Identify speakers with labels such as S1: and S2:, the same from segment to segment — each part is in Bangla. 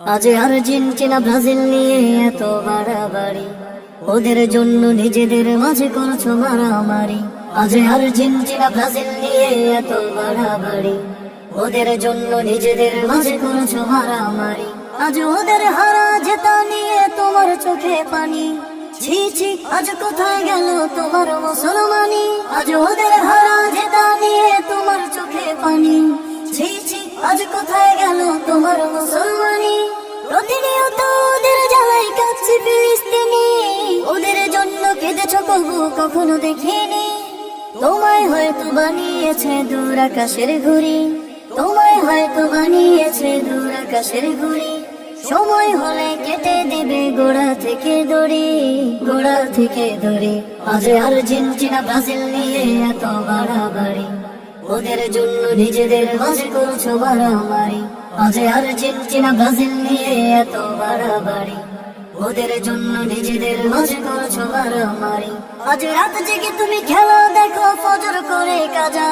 S1: আজ আর্জেন্টিনা ব্রাজিল নিয়ে এত বাড়াবাড়ি, ওদের জন্য নিজেদের মাঝে করছো মারামারি। আজ আর্জেন্টিনা ব্রাজিল নিয়ে এত বাড়াবাড়ি, ওদের জন্য নিজেদের মাঝে করছো মারামারি। আজ ওদের হারা জেতা নিয়ে তোমার চোখে পানি, ছি ছি আজ কোথায় গেল তোমার মুসলমানি। আজ ওদের হারা জেতা নিয়ে তোমার চোখে পানি, ছি ছি আজ কোথায় গেল তোমার মুসলমানি। প্রতিনিয়ত ওদের জ্বালাই কাছে ফিলিস্তিনি, ওদের জন্য কেঁদেছ কবু কখনো দেখিনি। তোমায় হয়তো বানিয়েছে দূর আকাশের ঘুড়ি, তোমায় হয়তো বানিয়েছে দূর আকাশের ঘুড়ি। সময় হলে কেটে দেবে গোড়া থেকে দড়ি, গোড়া থেকে দড়ি। আজ আর্জেন্টিনা ব্রাজিল নিয়ে এত বাড়াবাড়ি, ওদের জন্য নিজেদের মাঝে করছো মারামারি। আজ আর্জেন্টিনা ব্রাজিল নিয়ে এত বাড়াবাড়ি, ওদের জন্য নিজেদের মাঝে করছো মারামারি। আজ রাত জেগে তুমি খেলা দেখো ফজর করে কাজা,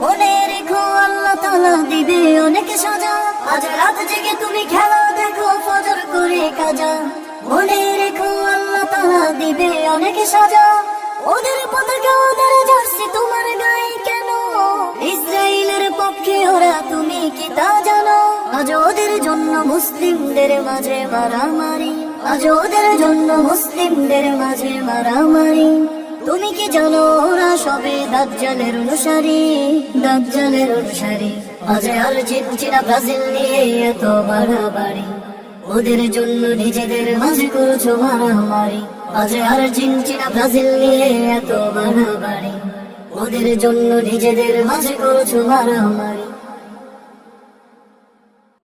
S1: মনে রেখো আল্লাহ তাআলা দিবে অনেক সাজা। আজ রাত জেগে তুমি খেলা দেখো ফজর করে কাজা, মনে রেখো আল্লাহ তাআলা দিবে অনেক সাজা। ওদের পতাকা ওদের জার্সি তোমার গায়ে কেন? ইসরায়েলের পক্ষে ওরা, তুমি কি তা জানো? আজ ওদের জন্য মুসলিমদের মাঝে মারামারি, আজ ওদের জন্য মুসলিমদের মাঝে মারামারি। তুমি কি জানো ওরা সবে দাজ্জালের অনুসারী, দাজ্জালের অনুসারী। আজ আর্জেন্টিনা ব্রাজিল নিয়ে এত বাড়াবাড়ি, ওদের জন্য নিজেদের মাঝে করছো মারামারি। আজ আর্জেন্টিনা ব্রাজিল নিয়ে এত বাড়াবাড়ি, ওদের জন্য নিজেদের মাঝে করছো মারামারি।